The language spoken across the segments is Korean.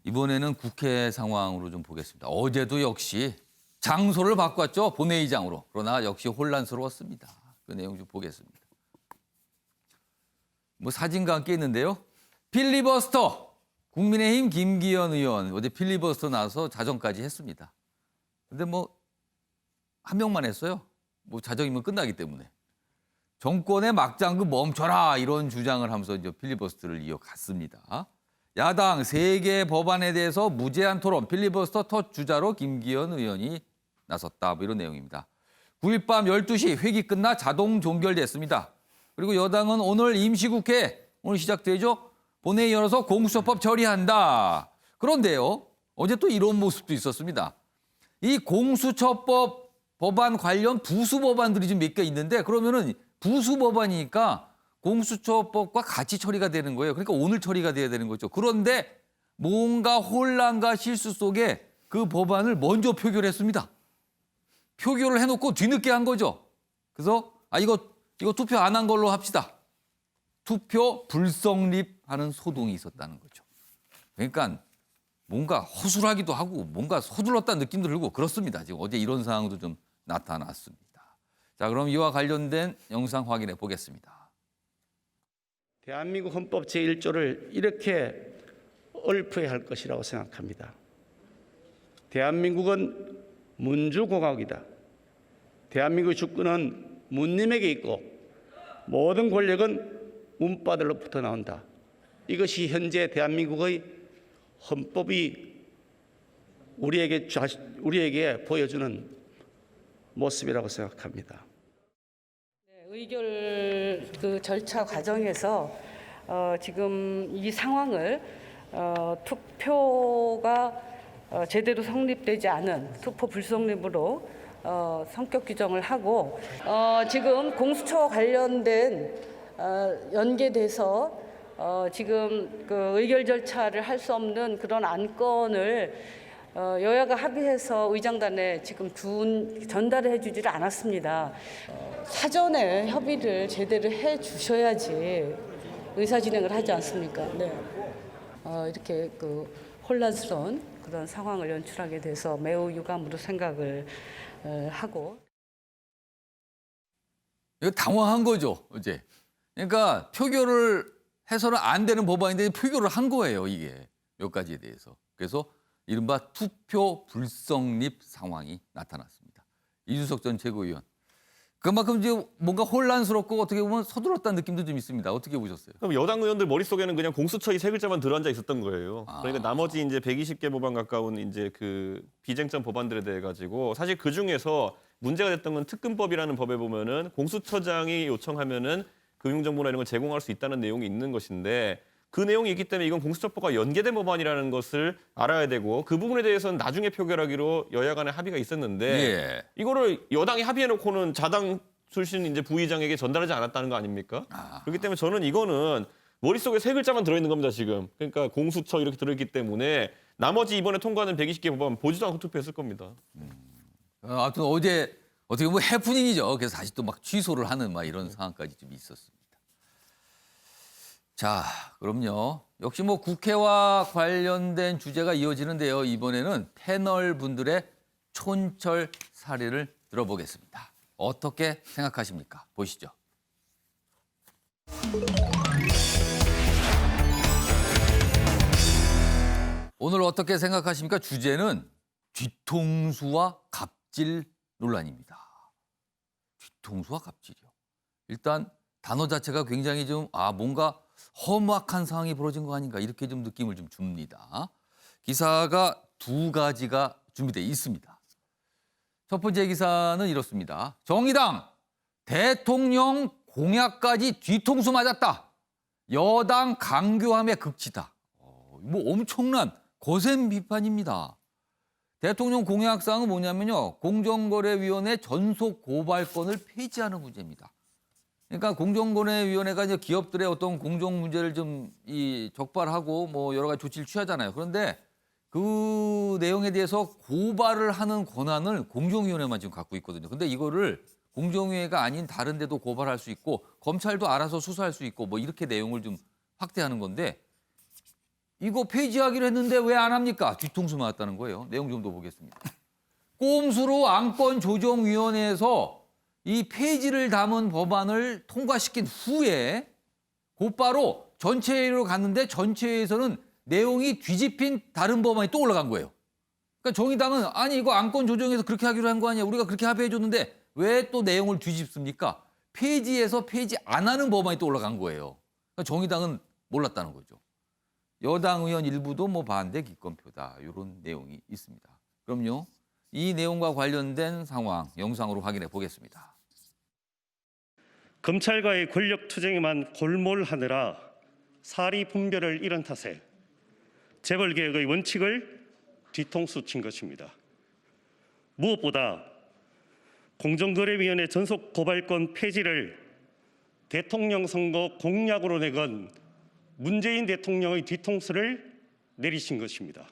이번에는 국회 상황으로 좀 보겠습니다. 어제도 역시 장소를 바꿨죠. 본회의장으로. 그러나 역시 혼란스러웠습니다. 그 내용 좀 보겠습니다. 뭐 사진과 함께 있는데요. 필리버스터. 국민의힘 김기현 의원 어제 필리버스터 나와서 자정까지 했습니다. 근데 뭐 한 명만 했어요. 뭐 자정이면 끝나기 때문에. 정권의 막장그 멈춰라 이런 주장을 하면서 이제 필리버스터를 이어갔습니다. 야당 3개 법안에 대해서 무제한 토론 필리버스터 첫 주자로 김기현 의원이 나섰다. 뭐 이런 내용입니다. 9일 밤 12시 회기 끝나 자동 종결됐습니다. 그리고 여당은 오늘 임시국회 오늘 시작되죠. 본회의 열어서 공수처법 처리한다. 그런데요. 어제 또 이런 모습도 있었습니다. 이 공수처법 법안 관련 부수 법안들이 좀 몇 개 있는데 그러면은 부수 법안이니까 공수처법과 같이 처리가 되는 거예요. 그러니까 오늘 처리가 돼야 되는 거죠. 그런데 뭔가 혼란과 실수 속에 그 법안을 먼저 표결했습니다. 표결을 해놓고 뒤늦게 한 거죠. 그래서 이거 투표 안 한 걸로 합시다. 투표 불성립하는 소동이 있었다는 거죠. 그러니까 뭔가 허술하기도 하고 뭔가 서둘렀다는 느낌도 들고 그렇습니다. 지금 어제 이런 상황도 좀 나타났습니다. 자, 그럼 이와 관련된 영상 확인해 보겠습니다. 대한민국 헌법 제1조를 이렇게 얼프해 할 것이라고 생각합니다. 대한민국은 민주공화국이다. 대한민국의 주권은 문님에게 있고 모든 권력은 문바들로부터 나온다. 이것이 현재 대한민국의 헌법이 우리에게 보여주는 모습이라고 생각합니다. 의결 그 절차 과정에서 지금 이 상황을 투표가 제대로 성립되지 않은 투표 불성립으로 성격 규정을 하고 지금 공수처 관련된 연계돼서 지금 그 의결 절차를 할 수 없는 그런 안건을 여야가 합의해서 의장단에 지금 전달해 주지를 않았습니다. 사전에 협의를 제대로 해 주셔야지 의사 진행을 하지 않습니까? 네. 이렇게 그 혼란스러운 그런 상황을 연출하게 돼서 매우 유감으로 생각을 하고. 이거 당황한 거죠, 어제. 그러니까 표결을 해서는 안 되는 법안인데 표결을 한 거예요, 이게. 몇 가지에 대해서. 그래서 이른바 투표 불성립 상황이 나타났습니다. 이준석 전 최고위원. 그만큼 이제 뭔가 혼란스럽고 어떻게 보면 서둘렀다는 느낌도 좀 있습니다. 어떻게 보셨어요? 그럼 여당 의원들 머릿속에는 그냥 공수처 이 3글자만 들어앉아 있었던 거예요. 그러니까 나머지 이제 120개 법안 가까운 이제 그 비쟁점 법안들에 대해 가지고 사실 그 중에서 문제가 됐던 건 특검법이라는 법에 보면은 공수처장이 요청하면은 금융정보나 이런 걸 제공할 수 있다는 내용이 있는 것인데 그 내용이 있기 때문에 이건 공수처법과 연계된 법안이라는 것을 알아야 되고 그 부분에 대해서는 나중에 표결하기로 여야 간에 합의가 있었는데 예. 이거를 여당이 합의해놓고는 자당 출신 이제 부의장에게 전달하지 않았다는 거 아닙니까? 그렇기 때문에 저는 이거는 머릿속에 3글자만 들어있는 겁니다, 지금. 그러니까 공수처 이렇게 들어있기 때문에 나머지 이번에 통과하는 120개 법안 보지도 않고 투표했을 겁니다. 아무튼 어제 어떻게 보면 해프닝이죠. 그래서 다시 또 막 취소를 하는 막 이런 상황까지 좀 있었습니다. 자, 그럼요. 역시 뭐 국회와 관련된 주제가 이어지는데요. 이번에는 패널 분들의 촌철 사례를 들어보겠습니다. 어떻게 생각하십니까? 보시죠. 오늘 어떻게 생각하십니까? 주제는 뒤통수와 갑질 논란입니다. 뒤통수와 갑질이요. 일단 단어 자체가 굉장히 좀 뭔가 험악한 상황이 벌어진 거 아닌가 이렇게 좀 느낌을 좀 줍니다. 기사가 2가지가 준비되어 있습니다. 첫 번째 기사는 이렇습니다. 정의당 대통령 공약까지 뒤통수 맞았다. 여당 강교함에 극치다. 뭐 엄청난 거센 비판입니다. 대통령 공약사항은 뭐냐면요. 공정거래위원회 전속 고발권을 폐지하는 문제입니다. 그러니까 공정거래위원회가 이제 기업들의 어떤 공정 문제를 좀 적발하고 뭐 여러 가지 조치를 취하잖아요. 그런데 그 내용에 대해서 고발을 하는 권한을 공정위원회만 지금 갖고 있거든요. 근데 이거를 공정위원회가 아닌 다른 데도 고발할 수 있고 검찰도 알아서 수사할 수 있고 뭐 이렇게 내용을 좀 확대하는 건데 이거 폐지하기로 했는데 왜 안 합니까? 뒤통수 맞았다는 거예요. 내용 좀 더 보겠습니다. 꼼수로 안건조정위원회에서 이 폐지를 담은 법안을 통과시킨 후에 곧바로 전체회의로 갔는데 전체회의에서는 내용이 뒤집힌 다른 법안이 또 올라간 거예요. 그러니까 정의당은 아니 이거 안건 조정에서 그렇게 하기로 한 거 아니야. 우리가 그렇게 합의해 줬는데 왜 또 내용을 뒤집습니까? 폐지해서 폐지 안 하는 법안이 또 올라간 거예요. 그러니까 정의당은 몰랐다는 거죠. 여당 의원 일부도 뭐 반대 기권표다. 이런 내용이 있습니다. 그럼요. 이 내용과 관련된 상황 영상으로 확인해 보겠습니다. 검찰과의 권력 투쟁에만 골몰하느라 사리 분별을 잃은 탓에 재벌개혁의 원칙을 뒤통수 친 것입니다. 무엇보다 공정거래위원회 전속 고발권 폐지를 대통령 선거 공약으로 내건 문재인 대통령의 뒤통수를 내리신 것입니다.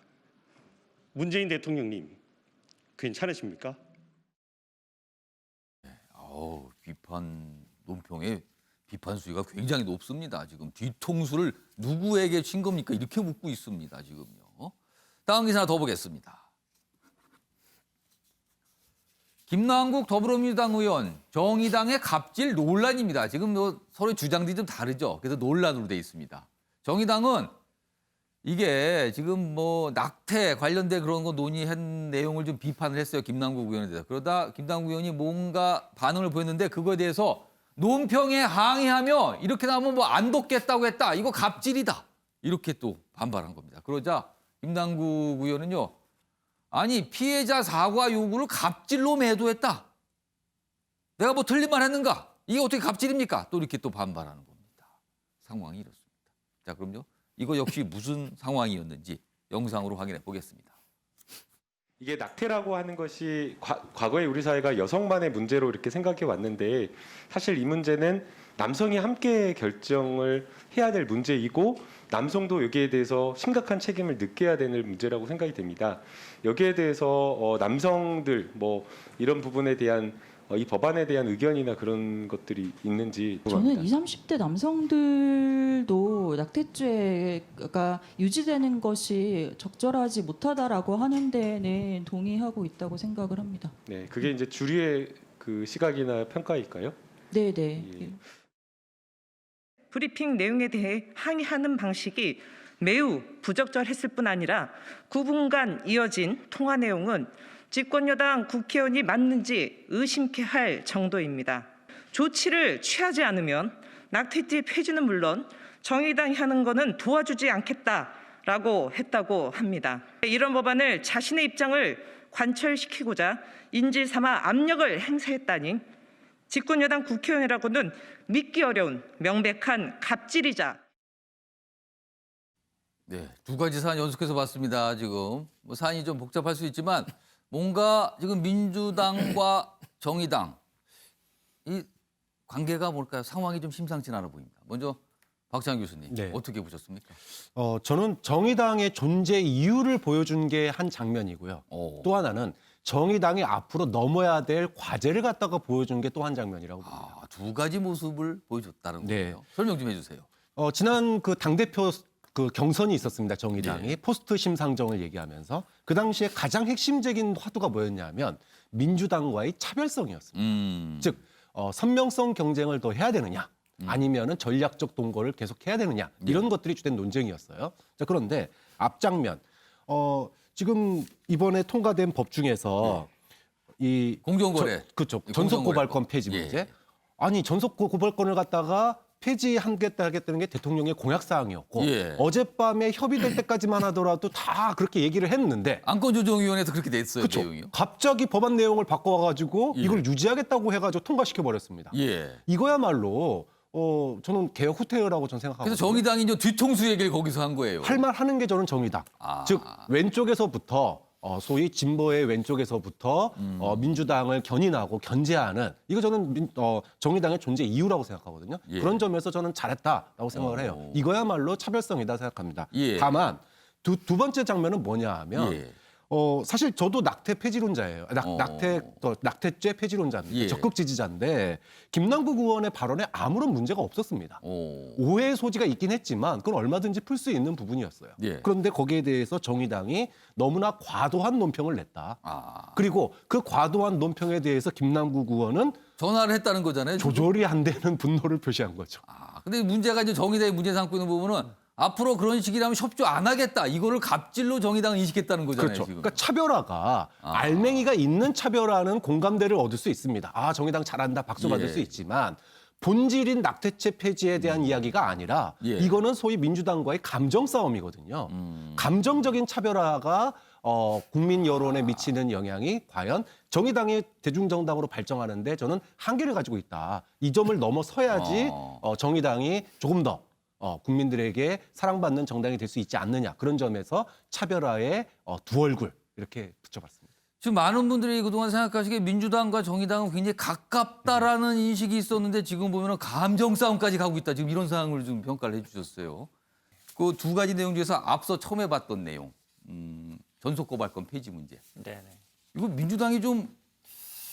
문재인 대통령님, 괜찮으십니까? 비판 논평의 비판 수위가 굉장히 높습니다. 지금 뒤통수를 누구에게 친 겁니까? 이렇게 묻고 있습니다. 지금요. 다음 기사 더 보겠습니다. 김남국 더불어민주당 의원 정의당의 갑질 논란입니다. 지금 뭐 서로 주장들이 좀 다르죠. 그래서 논란으로 돼 있습니다. 정의당은 이게 지금 뭐 낙태 관련된 그런 거 논의한 내용을 좀 비판을 했어요. 김남국 의원에 대해서. 그러다 김남국 의원이 뭔가 반응을 보였는데 그거에 대해서 논평에 항의하며 이렇게 나오면 뭐 안 돕겠다고 했다. 이거 갑질이다. 이렇게 또 반발한 겁니다. 그러자 김남국 의원은요. 아니 피해자 사과 요구를 갑질로 매도했다. 내가 뭐 틀린 말 했는가? 이게 어떻게 갑질입니까? 또 이렇게 또 반발하는 겁니다. 상황이 이렇습니다. 자 그럼요. 이거 역시 무슨 상황이었는지 영상으로 확인해 보겠습니다. 이게 낙태라고 하는 것이 과거에 우리 사회가 여성만의 문제로 이렇게 생각해 왔는데 사실 이 문제는 남성이 함께 결정을 해야 될 문제이고 남성도 여기에 대해서 심각한 책임을 느껴야 되는 문제라고 생각이 됩니다. 여기에 대해서 남성들 뭐 이런 부분에 대한 이 법안에 대한 의견이나 그런 것들이 있는지 궁금합니다. 저는 20, 30대 남성들도 낙태죄가 유지되는 것이 적절하지 못하다라고 하는 데는 동의하고 있다고 생각을 합니다. 네, 그게 이제 주류의 그 시각이나 평가일까요? 네, 네. 예. 브리핑 내용에 대해 항의하는 방식이 매우 부적절했을 뿐 아니라 9분간 이어진 통화 내용은 집권여당 국회의원이 맞는지 의심케 할 정도입니다. 조치를 취하지 않으면 낙태죄 폐지는 물론 정의당이 하는 거는 도와주지 않겠다라고 했다고 합니다. 이런 법안을 자신의 입장을 관철시키고자 인질 삼아 압력을 행사했다니 집권여당 국회의원이라고는 믿기 어려운 명백한 갑질이자. 네, 두 가지 사안 연속해서 봤습니다. 지금 뭐 사안이 좀 복잡할 수 있지만 뭔가 지금 민주당과 정의당 이 관계가 뭘까요? 상황이 좀 심상치 않아 보입니다. 먼저 박찬 교수님 네. 어떻게 보셨습니까? 저는 정의당의 존재 이유를 보여준 게 한 장면이고요. 또 하나는 정의당이 앞으로 넘어야 될 과제를 갖다가 보여준 게 또 한 장면이라고 봅니다. 두 가지 모습을 보여줬다는 네. 거예요. 설명 좀 해주세요. 지난 그 당대표 그 경선이 있었습니다. 정의당이 네. 포스트 심상정을 얘기하면서 그 당시에 가장 핵심적인 화두가 뭐였냐면 민주당과의 차별성이었습니다. 즉 선명성 경쟁을 더 해야 되느냐 아니면은 전략적 동거를 계속 해야 되느냐 이런 것들이 주된 논쟁이었어요. 자, 그런데 앞장면 지금 이번에 통과된 법 중에서 이 공정거래. 그렇죠. 이 전속 공정거래법. 고발권 폐지 문제. 예. 아니 전속 고발권을 갖다가 폐지하겠다는 게 대통령의 공약 사항이었고 예. 어젯밤에 협의될 때까지만 하더라도 다 그렇게 얘기를 했는데 안건조정위원회에서 그렇게 됐어요. 그렇죠. 내용이요. 갑자기 법안 내용을 바꿔와가지고 예. 이걸 유지하겠다고 해가지고 통과시켜 버렸습니다. 예. 이거야말로 저는 개혁 후퇴라고 저는 생각하거든요. 그래서 정의당이 이제 뒤통수 얘기를 거기서 한 거예요. 할 말 하는 게 저는 정의당. 즉 왼쪽에서부터 소위 진보의 왼쪽에서부터 민주당을 견인하고 견제하는 이거 저는 정의당의 존재 이유라고 생각하거든요. 예. 그런 점에서 저는 잘했다라고 생각을 해요. 이거야말로 차별성이다 생각합니다. 예. 다만 두 번째 장면은 뭐냐 하면 예. 사실 저도 낙태 폐지론자예요. 낙태죄 폐지론자입니다. 예. 적극 지지자인데 김남국 의원의 발언에 아무런 문제가 없었습니다. 오해의 소지가 있긴 했지만 그건 얼마든지 풀 수 있는 부분이었어요. 예. 그런데 거기에 대해서 정의당이 너무나 과도한 논평을 냈다. 그리고 그 과도한 논평에 대해서 김남국 의원은 전화를 했다는 거잖아요. 지금? 조절이 안 되는 분노를 표시한 거죠. 근데 문제가 이제 정의당이 문제 삼고 있는 부분은 앞으로 그런 식이라면 협조 안 하겠다. 이거를 갑질로 정의당은 인식했다는 거잖아요. 그렇죠. 지금. 그러니까 차별화가 알맹이가 있는 차별화는 공감대를 얻을 수 있습니다. 정의당 잘한다 박수 받을 예. 수 있지만 본질인 낙태죄 폐지에 대한 이야기가 아니라 예. 이거는 소위 민주당과의 감정 싸움이거든요. 감정적인 차별화가 국민 여론에 미치는 영향이 과연 정의당이 대중정당으로 발전하는데 저는 한계를 가지고 있다. 이 점을 넘어서야지 정의당이 조금 더 국민들에게 사랑받는 정당이 될 수 있지 않느냐. 그런 점에서 차별화의 두 얼굴 이렇게 붙여봤습니다. 지금 많은 분들이 그동안 생각하시기에 민주당과 정의당은 굉장히 가깝다라는 인식이 있었는데 지금 보면 감정 싸움까지 가고 있다. 지금 이런 상황을 좀 평가를 해주셨어요. 그 두 가지 내용 중에서 앞서 처음 해봤던 내용. 전속고발권 폐지 문제. 네네. 이거 민주당이 좀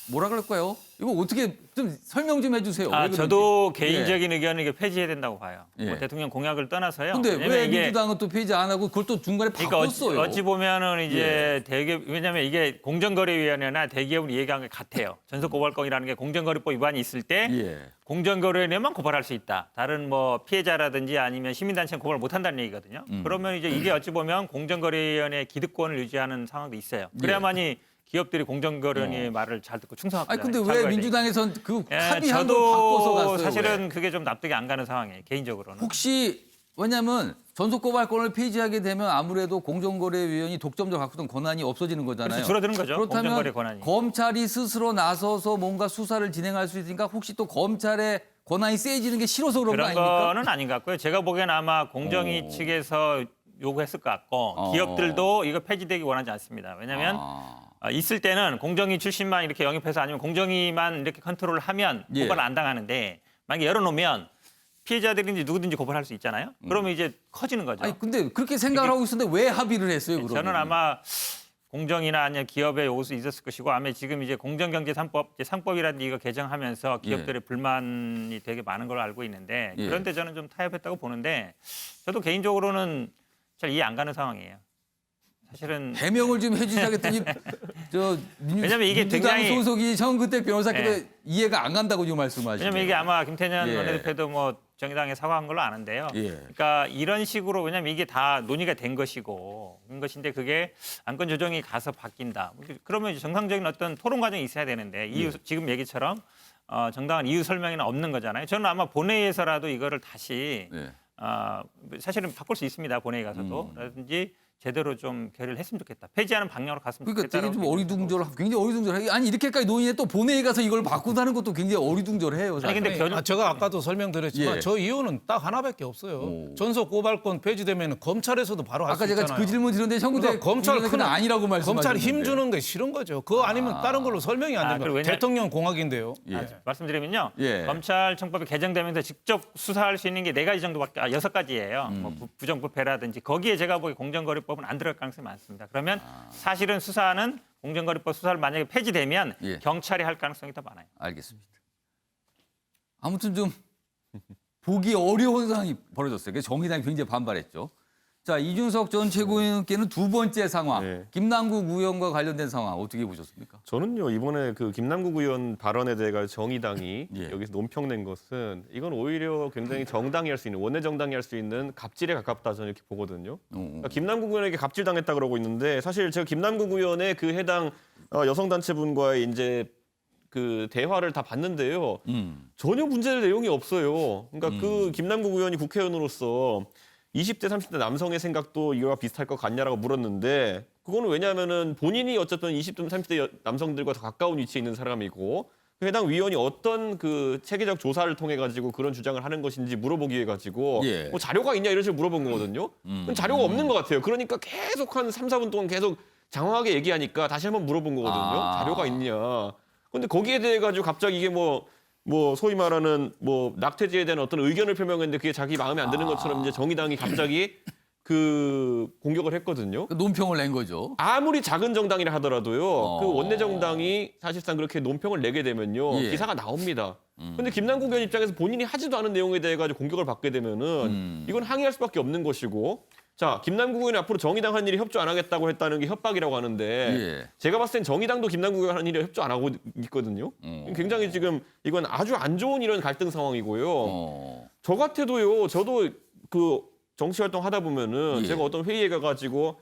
뭐라 그럴까요? 이거 어떻게 좀 설명 좀 해주세요. 왜 그런지. 저도 예. 개인적인 의견은 이게 폐지해야 된다고 봐요. 예. 뭐 대통령 공약을 떠나서요. 근데 왜냐면 왜 이게 민주당은 또 폐지 안 하고 그걸 또 중간에 그러니까 바꿨어요? 어찌 보면은 이제 대기업 왜냐하면 이게 공정거래위원회나 대기업은 얘기한 게 같아요. 전속고발권이라는 게 공정거래법 위반이 있을 때 예. 공정거래위원회만 고발할 수 있다. 다른 뭐 피해자라든지 아니면 시민단체는 고발 못한다는 얘기거든요. 그러면 이제 이게 어찌 보면 공정거래위원회 기득권을 유지하는 상황도 있어요. 그래야만이 기업들이 공정거래위원회 말을 잘 듣고 충성하거든요. 아니 근데 왜 민주당에선 그 합의한 걸 바꿔서 갔어요? 사실은 왜? 그게 좀 납득이 안 가는 상황이에요. 개인적으로는. 혹시 왜냐하면 전속고발권을 폐지하게 되면 아무래도 공정거래위원이 독점적으로 갖고 있던 권한이 없어지는 거잖아요. 그렇죠. 줄어드는 거죠. 공정거래 그렇다면 권한이. 검찰이 스스로 나서서 뭔가 수사를 진행할 수 있으니까 혹시 또 검찰의 권한이 세지는 게 싫어서 그런 거 그런 아닙니까? 거는 아닌 것 같고요. 제가 보기엔 아마 공정위 측에서 요구했을 것 같고 기업들도 이거 폐지되기 원하지 않습니다. 왜냐하면 있을 때는 공정위 출신만 이렇게 영입해서 아니면 공정위만 이렇게 컨트롤을 하면 예. 고발 안 당하는데 만약에 열어놓으면 피해자들인지 누구든지 고발할 수 있잖아요. 그러면 이제 커지는 거죠. 아니 근데 그렇게 생각을 하고 있었는데 왜 합의를 했어요? 그러면? 저는 아마 공정이나 아니면 기업의 요구 있었을 것이고 아마 지금 이제 공정경제 3법이라든지 이거 개정하면서 기업들의 불만이 되게 많은 걸로 알고 있는데 예. 그런데 저는 좀 타협했다고 보는데 저도 개인적으로는 잘 이해 안 가는 상황이에요. 사실은 해명을 좀 해주셔야겠더니 왜냐면 이게 민주당 굉장히- 소속이 정근택 변호사께도 네. 이해가 안 간다고 지금 말씀하시네요. 왜냐면 이게 아마 김태년 예. 원내대표도 뭐 정의당에 사과한 걸로 아는데요. 예. 그러니까 이런 식으로 왜냐면 이게 다 논의가 된 것이고 그런 것인데 그게 안건 조정이 가서 바뀐다. 그러면 이제 정상적인 어떤 토론 과정이 있어야 되는데 이유 지금 얘기처럼 정당한 이유 설명이나 없는 거잖아요. 저는 아마 본회의에서라도 이거를 다시 네. 사실은 바꿀 수 있습니다. 본회의 가서도 라든지 제대로 좀 결의를 했으면 좋겠다. 폐지하는 방향으로 갔으면 그러니까 좋겠다. 되게 좀 어리둥절하고 굉장히 어리둥절해. 아니 이렇게까지 논의해 또 본회의 가서 이걸 바꾼다는 것도 굉장히 어리둥절해요. 사실. 아니 근데 제가 아까도 설명드렸지만 예. 저 이유는 딱 하나밖에 없어요. 전속고발권 폐지되면 검찰에서도 바로 할 수 아까 제가 있잖아요. 그 질문 드렸는데 형근택 그러니까 검찰 그건 아니라고 말씀하셨는데. 검찰 힘 주는 게 싫은 거죠. 그거 아니면 다른 걸로 설명이 안 그리고 됩니다. 왜냐- 대통령 공학인데요. 말씀드리면요. 예. 검찰청법이 개정되면서 직접 수사할 수 있는 게 4가지 정도밖에 6가지예요. 뭐 부정부패라든지 거기에 제가 보기에 공정거래법은 안 들어갈 가능성이 많습니다. 그러면 사실은 수사는 공정거래법 수사를 만약에 폐지되면 예. 경찰이 할 가능성이 더 많아요. 알겠습니다. 아무튼 좀 보기 어려운 상황이 벌어졌어요. 그래서 정의당이 굉장히 반발했죠. 자, 이준석 전 최고위원께는 두 번째 상황, 네. 김남국 의원과 관련된 상황 어떻게 보셨습니까? 저는요 이번에 그 김남국 의원 발언에 대해 정의당이 예. 여기서 논평낸 것은 이건 오히려 굉장히 정당이 할 수 있는 원내 정당이 할 수 있는 갑질에 가깝다 저는 이렇게 보거든요. 그러니까 김남국 의원에게 갑질 당했다 그러고 있는데 사실 제가 김남국 의원의 그 해당 여성 단체분과의 이제 그 대화를 다 봤는데요. 전혀 문제될 내용이 없어요. 그러니까 그 김남국 의원이 국회의원으로서 20대, 30대 남성의 생각도 이거와 비슷할 것 같냐라고 물었는데 그거는 왜냐하면은 본인이 어쨌든 20대, 30대 남성들과 더 가까운 위치에 있는 사람이고 그 해당 위원이 어떤 그 체계적 조사를 통해 가지고 그런 주장을 하는 것인지 물어보기 위해 가지고 예. 뭐 자료가 있냐 이런 식으로 물어본 거거든요. 그건 자료가 없는 것 같아요. 그러니까 계속 한 3, 4분 동안 계속 장황하게 얘기하니까 다시 한번 물어본 거거든요. 자료가 있냐. 근데 거기에 대해 가지고 갑자기 이게 뭐 소위 말하는 뭐 낙태죄에 대한 어떤 의견을 표명했는데 그게 자기 마음에 안 드는 것처럼 이제 정의당이 갑자기 그 공격을 했거든요. 논평을 낸 거죠. 아무리 작은 정당이라 하더라도요. 그 어. 원내 정당이 사실상 그렇게 논평을 내게 되면요. 예. 기사가 나옵니다. 근데 김남국 의원 입장에서 본인이 하지도 않은 내용에 대해 가지고 공격을 받게 되면은 이건 항의할 수밖에 없는 것이고. 자, 김남국 의원이 앞으로 정의당 한 일에 협조 안 하겠다고 했다는 게 협박이라고 하는데 예. 제가 봤을 땐 정의당도 김남국 의원 하는 일에 협조 안 하고 있거든요. 굉장히 지금 이건 아주 안 좋은 이런 갈등 상황이고요. 저 같아도요. 저도 그 정치 활동 하다 보면은 예. 제가 어떤 회의에 가가지고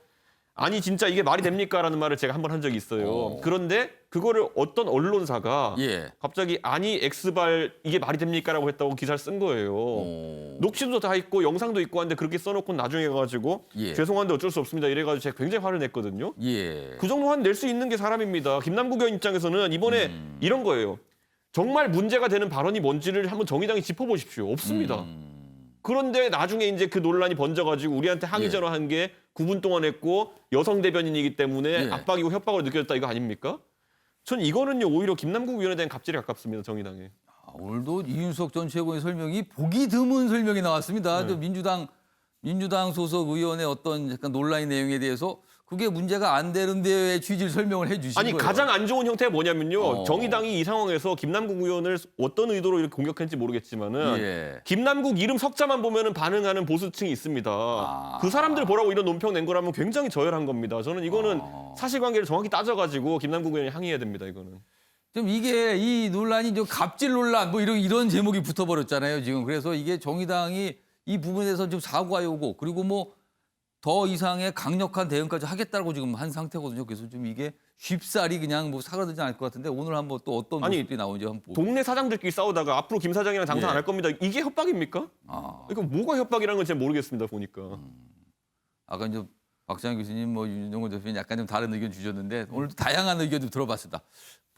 아니 진짜 이게 말이 됩니까라는 말을 제가 한 번 한 적이 있어요. 그런데 그거를 어떤 언론사가 예. 갑자기 아니 엑스발 이게 말이 됩니까라고 했다고 기사를 쓴 거예요. 녹취도 다 있고 영상도 있고 한데 그렇게 써놓고 나중에 가지고 예. 죄송한데 어쩔 수 없습니다 이래가지고 제가 굉장히 화를 냈거든요. 예. 그 정도 한 낼 수 있는 게 사람입니다. 김남국 의원 입장에서는 이번에 이런 거예요. 정말 문제가 되는 발언이 뭔지를 한번 정의당이 짚어보십시오. 없습니다. 그런데 나중에 이제 그 논란이 번져가지고 우리한테 항의 예. 전화한 게 9분 동안 했고 여성 대변인이기 때문에 예. 압박이고 협박을 느꼈다 이거 아닙니까? 전 이거는요 오히려 김남국 의원에 대한 갑질에 가깝습니다 정의당에. 오늘도 이윤석 전 최고의 설명이 보기 드문 설명이 나왔습니다. 또 민주당 소속 의원의 어떤 약간 논란의 내용에 대해서 그게 문제가 안 되는데의 취지를 설명을 해주신 아니 거예요. 가장 안 좋은 형태가 뭐냐면요. 정의당이 이 상황에서 김남국 의원을 어떤 의도로 이렇게 공격했는지 모르겠지만은 예. 김남국 이름 석자만 보면은 반응하는 보수층이 있습니다. 그 사람들 보라고 이런 논평 낸 거라면 굉장히 저열한 겁니다. 저는 이거는 사실관계를 정확히 따져가지고 김남국 의원이 항의해야 됩니다. 이거는. 좀 이게 이 논란이 좀 갑질 논란 뭐 이런 제목이 붙어버렸잖아요 지금. 그래서 이게 정의당이 이 부분에 대해서 좀 사과해 오고 그리고 뭐 더 이상의 강력한 대응까지 하겠다고 지금 한 상태거든요. 그래서 좀 이게 쉽사리 그냥 뭐 사그라들지 않을 것 같은데 오늘 한번 또 어떤 아니, 모습들이 나오는지 한번 보고. 동네 사장들끼리 싸우다가 앞으로 김 사장이랑 장사 예. 안 할 겁니다. 이게 협박입니까? 이거 뭐가 협박이라는 건 제가 모르겠습니다. 보니까. 아까 이제 박찬영 교수님, 뭐 윤정호 대표님 약간 좀 다른 의견 주셨는데 오늘도 다양한 의견 좀 들어봤습니다.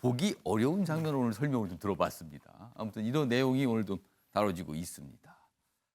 보기 어려운 장면을 오늘 설명을 좀 들어봤습니다. 아무튼 이런 내용이 오늘 좀 다뤄지고 있습니다.